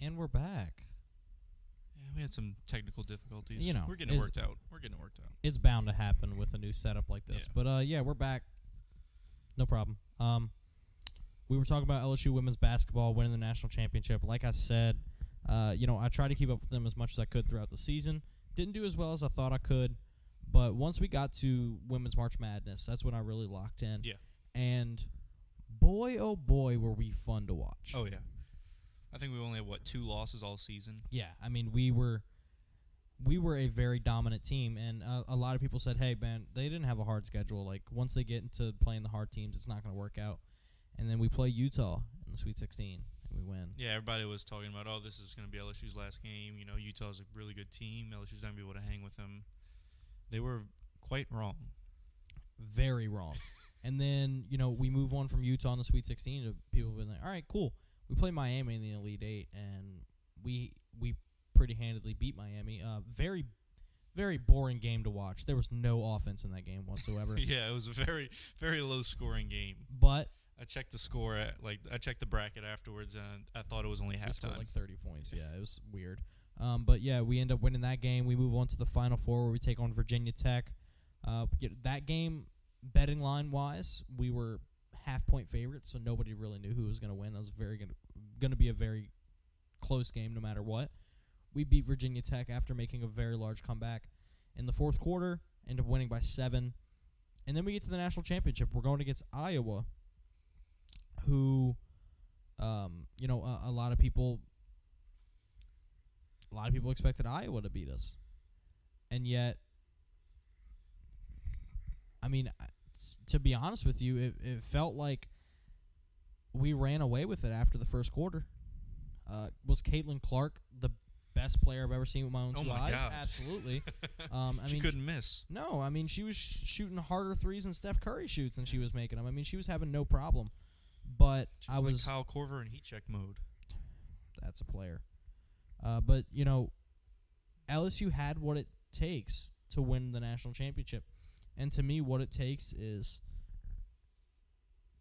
And we're back. Yeah, we had some technical difficulties. You know, we're getting it worked out. It's bound to happen with a new setup like this. Yeah. But we're back. No problem. We were talking about LSU women's basketball winning the national championship. Like I said, I tried to keep up with them as much as I could throughout the season. Didn't do as well as I thought I could. But once we got to Women's March Madness, that's when I really locked in. Yeah. And boy, oh boy, were we fun to watch. Oh, yeah. I think we only had, 2 losses all season? Yeah. I mean, we were a very dominant team. And a lot of people said, hey, man, they didn't have a hard schedule. Like, once they get into playing the hard teams, it's not going to work out. And then we play Utah in the Sweet 16, and we win. Yeah, everybody was talking about, this is going to be LSU's last game. You know, Utah's a really good team. LSU's not going to be able to hang with them. They were quite wrong. Very wrong. And then, we move on from Utah in the Sweet 16 to people being like, all right, cool. We play Miami in the Elite Eight, and we pretty handedly beat Miami. Very, very boring game to watch. There was no offense in that game whatsoever. Yeah, it was a very, very low-scoring game. But I checked the score I checked the bracket afterwards, and I thought it was only halftime. We scored like 30 points. Yeah, it was weird. But yeah, we end up winning that game. We move on to the Final Four where we take on Virginia Tech. That game, betting line wise, we were half-point favorites, so nobody really knew who was going to win. That was going to be a very close game no matter what. We beat Virginia Tech after making a very large comeback in the fourth quarter, end up winning by 7. And then we get to the national championship. We're going against Iowa, who, a lot of people expected Iowa to beat us. And yet, I mean, to be honest with you, it felt like we ran away with it after the first quarter. Was Caitlin Clark the best player I've ever seen with my own two eyes? God. Absolutely. She couldn't miss. No, I mean, she was shooting harder threes than Steph Curry shoots, and she was making them. I mean, she was having no problem. But she was like Kyle Korver in heat check mode. That's a player. But, LSU had what it takes to win the national championship. And to me, what it takes is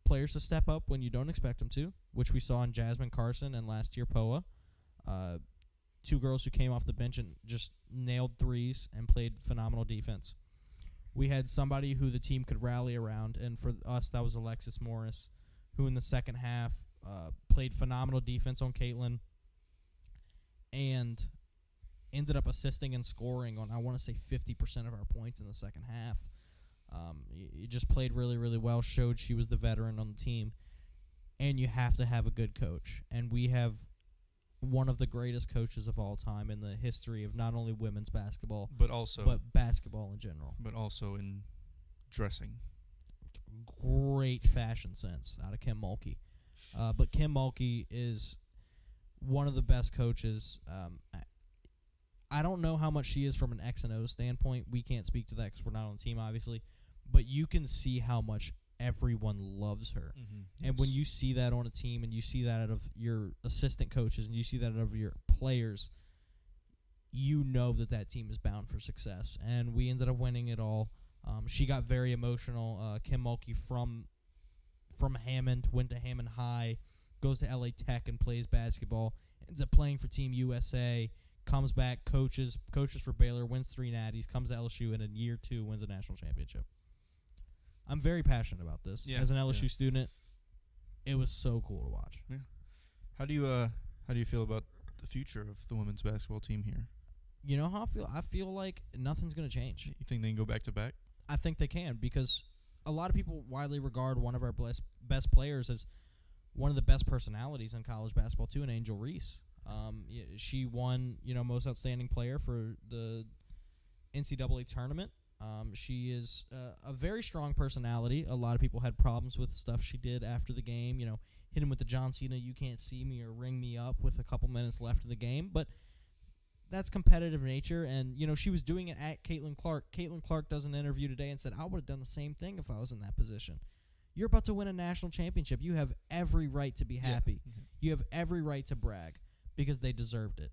players to step up when you don't expect them to, which we saw in Jasmine Carson and last year Poa. 2 girls who came off the bench and just nailed threes and played phenomenal defense. We had somebody who the team could rally around, and for us, that was Alexis Morris, who in the second half played phenomenal defense on Caitlin and ended up assisting and scoring on, I want to say, 50% of our points in the second half. He just played really, really well, showed she was the veteran on the team. And you have to have a good coach. And we have one of the greatest coaches of all time in the history of not only women's basketball, but basketball in general. But also in dressing. Great fashion sense out of Kim Mulkey. But Kim Mulkey is one of the best coaches. I don't know how much she is from an X and O standpoint. We can't speak to that because we're not on the team, obviously. But you can see how much everyone loves her. Mm-hmm. And when you see that on a team and you see that out of your assistant coaches and you see that out of your players, you know that team is bound for success. And we ended up winning it all. She got very emotional. Kim Mulkey from Hammond, went to Hammond High, goes to LA Tech and plays basketball, ends up playing for Team USA, comes back, coaches for Baylor, wins 3 natties, comes to LSU, and in year 2 wins a national championship. I'm very passionate about this. Yeah, as an LSU student, it was so cool to watch. Yeah. How do you feel about the future of the women's basketball team here? You know how I feel? I feel like nothing's going to change. You think they can go back to back? I think they can because a lot of people widely regard one of our best players as one of the best personalities in college basketball too, and Angel Reese. She won, most outstanding player for the NCAA tournament. She is a very strong personality. A lot of people had problems with stuff she did after the game. Hit him with the John Cena "you can't see me" or "ring me up" with a couple minutes left in the game. But that's competitive nature, and she was doing it at Caitlin Clark. Caitlin Clark does an interview today and said, "I would have done the same thing if I was in that position." You're about to win a national championship. You have every right to be happy. Yeah. Mm-hmm. You have every right to brag because they deserved it.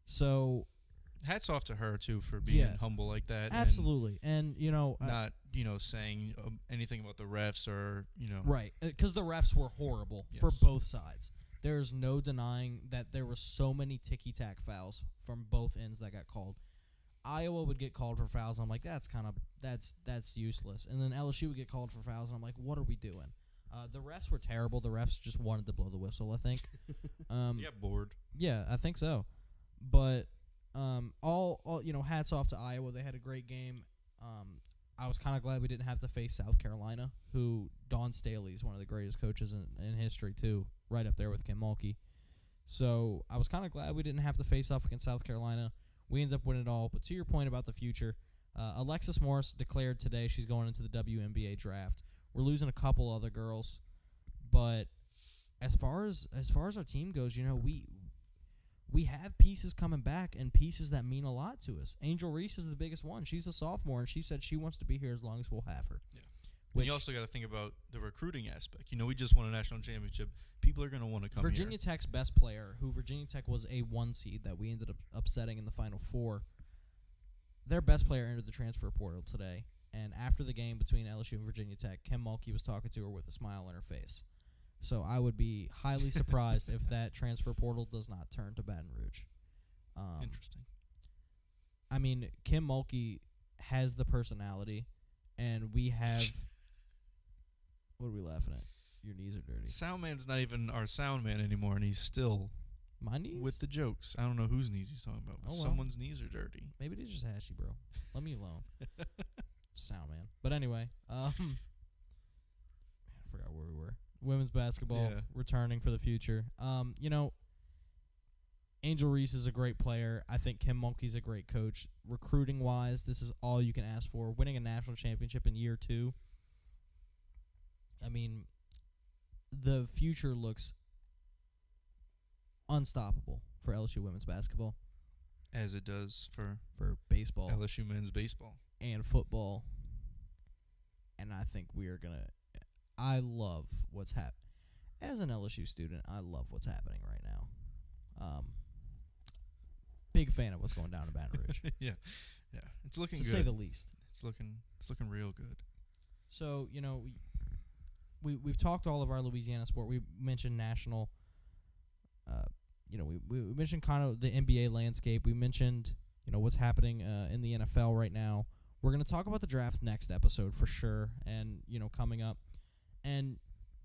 So hats off to her too for being humble like that. Absolutely, and not saying anything about the refs or right, because the refs were horrible for both sides. There's no denying that there were so many ticky-tack fouls from both ends that got called. Iowa would get called for fouls, and I'm like, that's useless. And then LSU would get called for fouls, and I'm like, what are we doing? The refs were terrible. The refs just wanted to blow the whistle, I think. You got bored. Yeah, I think so. But all hats off to Iowa. They had a great game. I was kind of glad we didn't have to face South Carolina, who Dawn Staley is one of the greatest coaches in history, too, right up there with Kim Mulkey. So I was kind of glad we didn't have to face off against South Carolina. We ended up winning it all. But to your point about the future, Alexis Morris declared today she's going into the WNBA draft. We're losing a couple other girls, but as far as our team goes, we have pieces coming back and pieces that mean a lot to us. Angel Reese is the biggest one. She's a sophomore, and she said she wants to be here as long as we'll have her. Yeah. And you also got to think about the recruiting aspect. We just won a national championship. People are going to want to come Virginia here. Tech's best player, who Virginia Tech was a 1 seed that we ended up upsetting in the Final Four, their best player entered the transfer portal today. And after the game between LSU and Virginia Tech, Kim Mulkey was talking to her with a smile on her face. So I would be highly surprised if that transfer portal does not turn to Baton Rouge. Interesting. I mean, Kim Mulkey has the personality, and we have... What are we laughing at? Your knees are dirty. Soundman's not even our sound man anymore, and he's still... My knees? With the jokes. I don't know whose knees he's talking about, but someone's knees are dirty. Maybe they're just ashy, bro. Let me alone. Sound man. But anyway, I forgot where we were. Women's basketball returning for the future. Angel Reese is a great player. I think Kim Mulkey's a great coach. Recruiting wise, this is all you can ask for. Winning a national championship in year 2. I mean, the future looks unstoppable for LSU women's basketball. As it does for baseball. LSU men's baseball. And football. And I think we are going to... I love what's happening. As an LSU student, I love what's happening right now. Big fan of what's going down in Baton Rouge. Yeah. It's looking good. To say the least. It's looking real good. So, we've talked all of our Louisiana sport. We mentioned national... we mentioned kind of the NBA landscape. We mentioned, what's happening in the NFL right now. We're going to talk about the draft next episode for sure, and, coming up. And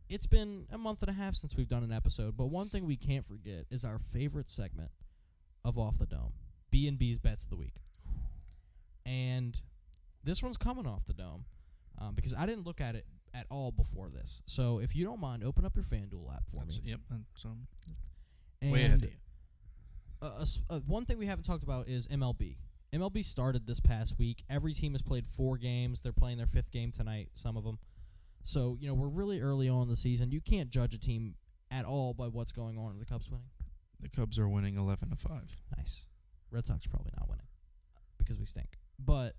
it's been a month and a half since we've done an episode, but one thing we can't forget is our favorite segment of Off the Dome, B&B's Bets of the Week. And this one's coming off the dome because I didn't look at it at all before this. So if you don't mind, open up your FanDuel app for me. Yep. And way ahead of you. One thing we haven't talked about is MLB. MLB started this past week. Every team has played 4 games. They're playing their 5th game tonight, some of them. So, we're really early on in the season. You can't judge a team at all by what's going on. Are the Cubs winning? The Cubs are winning 11-5. Nice. Red Sox are probably not winning because we stink. But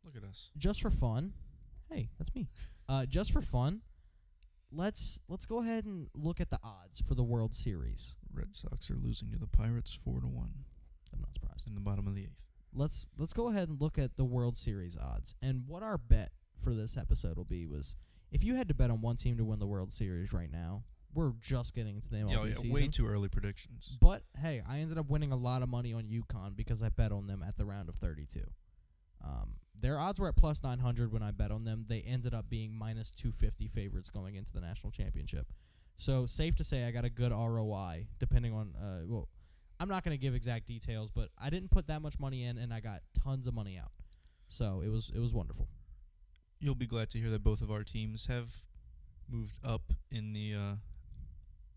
look at us. Just for fun. Hey, that's me. Just for fun. Let's go ahead and look at the odds for the World Series. Red Sox are losing to the Pirates 4-1. I'm not surprised. In the bottom of the 8th. Let's go ahead and look at the World Series odds. And what our bet for this episode will be was if you had to bet on one team to win the World Series right now, we're just getting into the MLB season. Way too early predictions. But hey, I ended up winning a lot of money on UConn because I bet on them at the round of 32. Their odds were at plus 900 when I bet on them. They ended up being minus 250 favorites going into the national championship. So safe to say I got a good ROI depending on I'm not going to give exact details, but I didn't put that much money in and I got tons of money out. So it was wonderful. You'll be glad to hear that both of our teams have moved up in the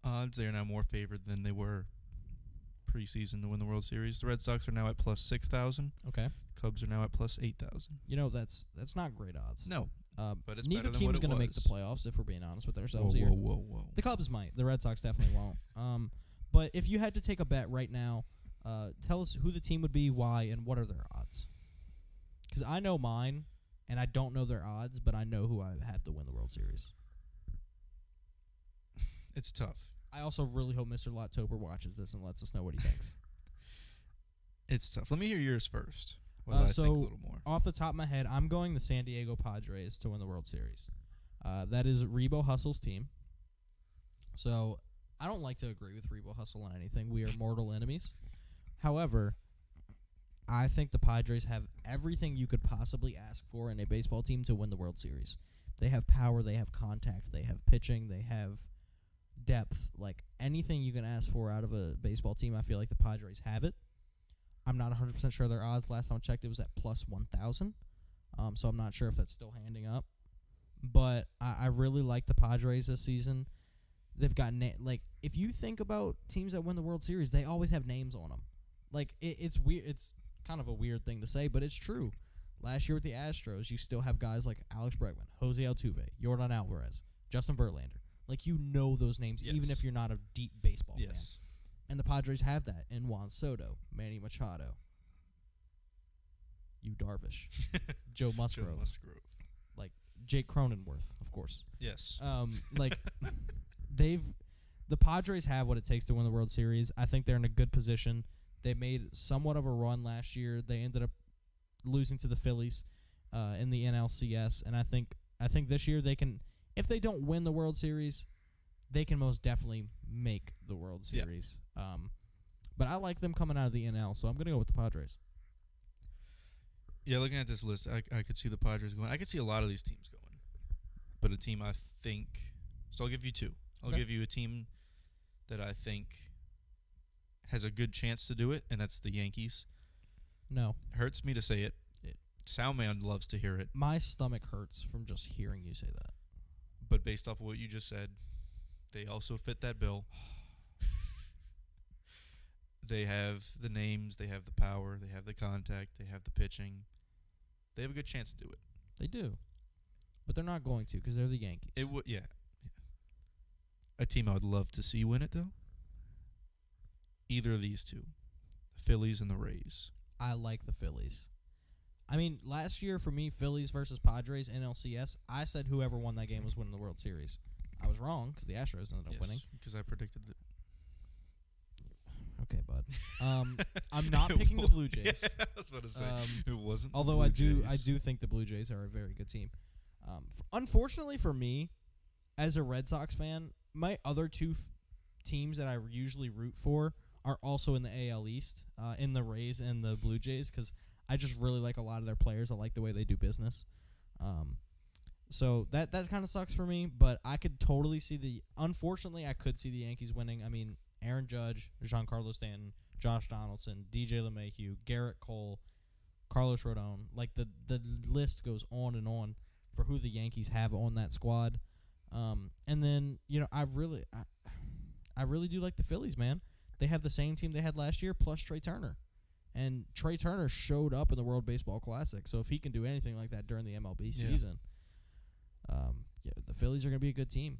odds. They are now more favored than they were preseason to win the World Series. The Red Sox are now at plus 6,000. Okay. Cubs are now at plus 8,000. That's not great odds. No. But it's neither better than team's what it going to make was. the playoffs if we're being honest with ourselves here. Whoa. The Cubs might. The Red Sox definitely won't. But if you had to take a bet right now, tell us who the team would be, why, and what are their odds. Because I know mine, and I don't know their odds, but I know who I have to win the World Series. It's tough. I also really hope Mr. Lottober watches this and lets us know what he thinks. It's tough. Let me hear yours first. I think a little more. Off the top of my head, I'm going the San Diego Padres to win the World Series. That is Rebo Hustle's team. So I don't like to agree with Rebo Hustle on anything. We are mortal enemies. However, I think the Padres have everything you could possibly ask for in a baseball team to win the World Series. They have power, they have contact, they have pitching, they have depth. Like, anything you can ask for out of a baseball team, I feel like the Padres have it. I'm not 100% sure their odds. Last time I checked, it was at plus 1,000. So I'm not sure if that's still handing up. But I really like the Padres this season. They've got, if you think about teams that win the World Series, they always have names on them. Like, it's weird. It's kind of a weird thing to say, but it's true. Last year with the Astros, you still have guys like Alex Bregman, Jose Altuve, Yordan Alvarez, Justin Verlander. Like, you know those names, even if you're not a deep baseball fan. And the Padres have that in Juan Soto, Manny Machado, Yu Darvish, Joe Musgrove. Like, Jake Cronenworth, of course. Yes. The Padres have what it takes to win the World Series. I think they're in a good position. They made somewhat of a run last year. They ended up losing to the Phillies in the NLCS, and I think this year they can, if they don't win the World Series, they can most definitely make the World Series. But I like them coming out of the NL, so I'm going to go with the Padres. Yeah, looking at this list, I could see the Padres going. I could see a lot of these teams going. But a team I think... So I'll give you two. I'll give you a team that I think has a good chance to do it, and that's the Yankees. No. Hurts me to say it. Soundman loves to hear it. My stomach hurts from just hearing you say that. But based off of what you just said, they also fit that bill. They have the names, they have the power, they have the contact, they have the pitching. They have a good chance to do it. They do. But they're not going to because they're the Yankees. It would, yeah. A team I would love to see win it, though. Either of these two. The Phillies and the Rays. I like the Phillies. I mean, last year for me, Phillies versus Padres, NLCS, I said whoever won that game was winning the World Series. I was wrong because the Astros ended up winning. Because I predicted it. Okay, bud. I'm not picking the Blue Jays. Yeah, I was about to say it wasn't. Although I do think the Blue Jays are a very good team. Unfortunately for me, as a Red Sox fan, my other two teams that I usually root for are also in the AL East, in the Rays and the Blue Jays, because I just really like a lot of their players. I like the way they do business. So that kind of sucks for me, but I could totally see unfortunately, I could see the Yankees winning. I mean, Aaron Judge, Giancarlo Stanton, Josh Donaldson, DJ LeMahieu, Garrett Cole, Carlos Rodon. Like, the list goes on and on for who the Yankees have on that squad. And then, I really do like the Phillies, man. They have the same team they had last year plus Trey Turner. And Trey Turner showed up in the World Baseball Classic. So if he can do anything like that during the MLB season, the Phillies are going to be a good team.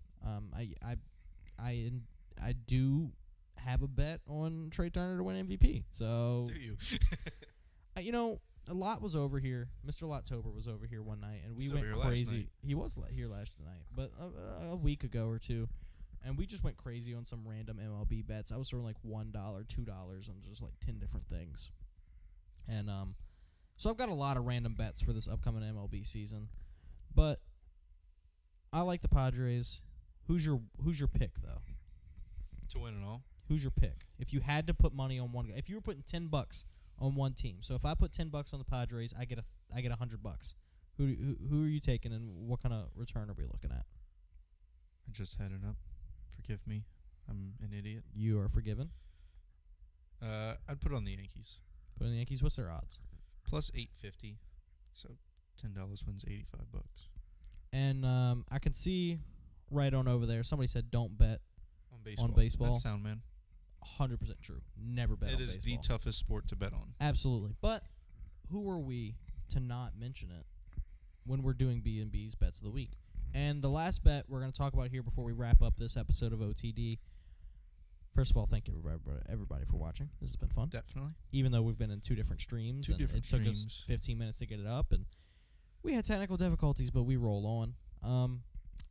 I do have a bet on Trey Turner to win MVP. So, do you? A lot was over here. Mr. Lottober was over here one night, and we went crazy. He was here last night, but a week ago or two, and we just went crazy on some random MLB bets. I was throwing like $1, $2 on just like 10 different things, and so I've got a lot of random bets for this upcoming MLB season, but I like the Padres. Who's your pick though? To win it all. Who's your pick? If you had to put money on one guy, if you were putting $10 on one team, so if I put $10 on the Padres, I get $100. Who are you taking, and what kind of return are we looking at? I just had it up. Forgive me, I'm an idiot. You are forgiven. I'd put it on the Yankees. Put on the Yankees. What's their odds? Plus 850. So $10 wins $85. And I can see right on over there. Somebody said don't bet on baseball. That's sound, man. 100% true. Never bet on baseball. It is the toughest sport to bet on. Absolutely. But who are we to not mention it when we're doing B&B's Bets of the Week? And the last bet we're going to talk about here before we wrap up this episode of OTD. First of all, thank you everybody for watching. This has been fun. Definitely. Even though we've been in two different streams. It took us 15 minutes to get it up. And we had technical difficulties, but we roll on.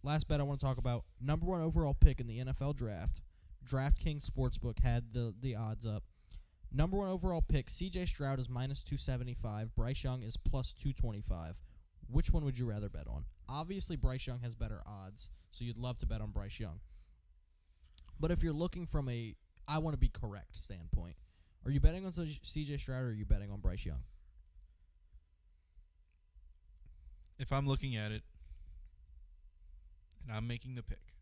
Last bet I want to talk about, number 1 overall pick in the NFL draft. DraftKings Sportsbook had the odds up. Number 1 overall pick, C.J. Stroud is minus 275. Bryce Young is plus 225. Which one would you rather bet on? Obviously, Bryce Young has better odds, so you'd love to bet on Bryce Young. But if you're looking from a I want to be correct standpoint, are you betting on C.J. Stroud or are you betting on Bryce Young? If I'm looking at it and I'm making the pick,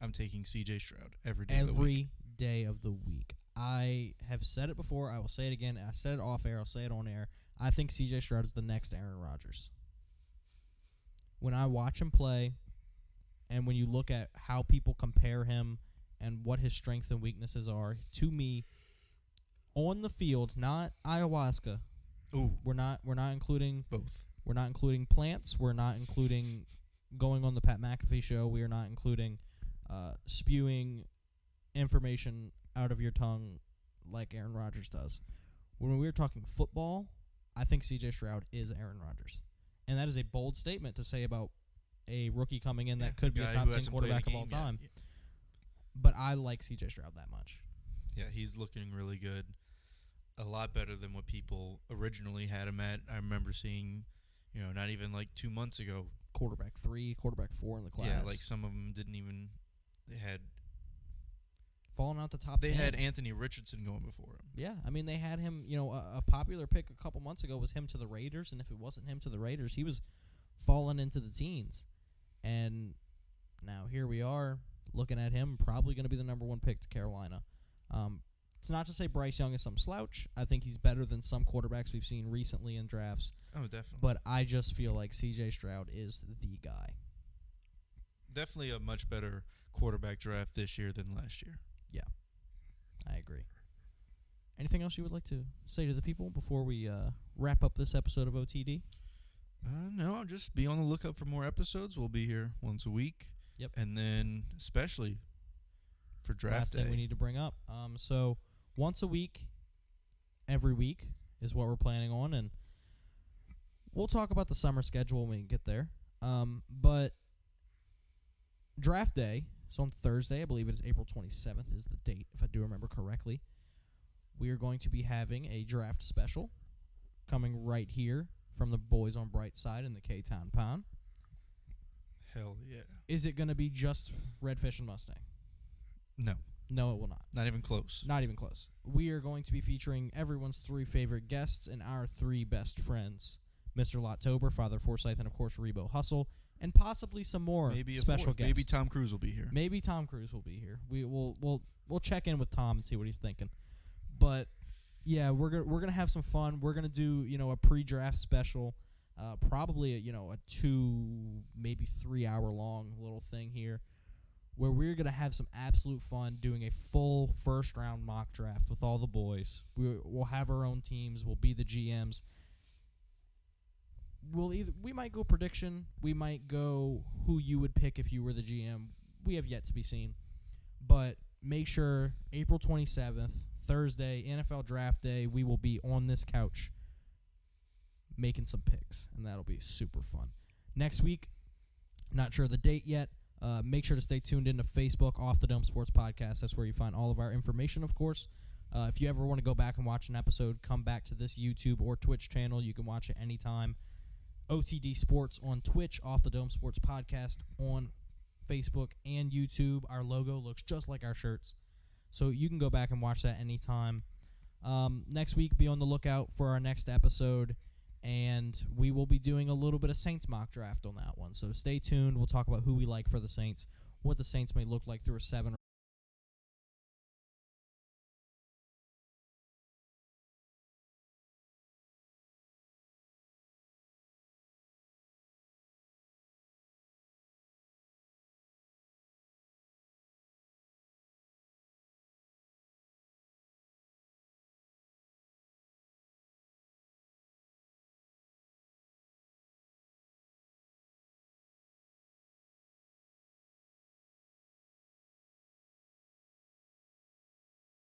I'm taking C.J. Stroud every day of the week. Every day of the week. I have said it before. I will say it again. I said it off air. I'll say it on air. I think C.J. Stroud is the next Aaron Rodgers. When I watch him play, and when you look at how people compare him and what his strengths and weaknesses are, to me, on the field, not ayahuasca. Ooh. We're not including Both. We're not including plants. We're not including going on the Pat McAfee show. We are not including spewing information out of your tongue like Aaron Rodgers does. When we're talking football, I think C.J. Stroud is Aaron Rodgers. And that is a bold statement to say about a rookie coming in that could be a top 10 quarterback of all time. Yeah. But I like C.J. Stroud that much. Yeah, he's looking really good. A lot better than what people originally had him at. I remember seeing, not even like 2 months ago. Quarterback 3, quarterback 4 in the class. Yeah, like some of them didn't even. They had. Falling out the top 10. They had Anthony Richardson going before him. Yeah, I mean, they had him, a popular pick a couple months ago was him to the Raiders, and if it wasn't him to the Raiders, he was falling into the teens. And now here we are looking at him, probably going to be the number 1 pick to Carolina. It's not to say Bryce Young is some slouch. I think he's better than some quarterbacks we've seen recently in drafts. Oh, definitely. But I just feel like C.J. Stroud is the guy. Definitely a much better quarterback draft this year than last year. Yeah, I agree. Anything else you would like to say to the people before we wrap up this episode of OTD? No, just be on the lookout for more episodes. We'll be here once a week. Yep. And then especially for draft Last day. thing we need to bring up. So once a week, every week is what we're planning on, and we'll talk about the summer schedule when we get there. But draft day, so on Thursday, I believe it is April 27th is the date, if I do remember correctly. We are going to be having a draft special coming right here from the boys on Brightside in the K-Town Pond. Hell yeah. Is it going to be just Redfish and Mustang? No. No, it will not. Not even close. Not even close. We are going to be featuring everyone's 3 favorite guests and our 3 best friends. Mr. Lottober, Father Forsyth, and of course Rebo Hustle, and possibly some more maybe special guests. Maybe Tom Cruise will be here. Maybe Tom Cruise will be here. We'll check in with Tom and see what he's thinking. But yeah, we're gonna have some fun. We're gonna do a pre-draft special, probably a 2 maybe 3 hour long little thing here, where we're gonna have some absolute fun doing a full first round mock draft with all the boys. We'll have our own teams. We'll be the GMs. We might go prediction. We might go who you would pick if you were the GM. We have yet to be seen. But make sure April 27th, Thursday, NFL Draft Day, we will be on this couch making some picks, and that'll be super fun. Next week, not sure the date yet. Make sure to stay tuned into Facebook, Off the Dome Sports Podcast. That's where you find all of our information, of course. If you ever want to go back and watch an episode, come back to this YouTube or Twitch channel. You can watch it anytime. OTD Sports on Twitch, Off the Dome Sports Podcast on Facebook and YouTube. Our logo looks just like our shirts, so you can go back and watch that anytime. Next week, be on the lookout for our next episode, and we will be doing a little bit of Saints mock draft on that one. So stay tuned. We'll talk about who we like for the Saints, what the Saints may look like through a 7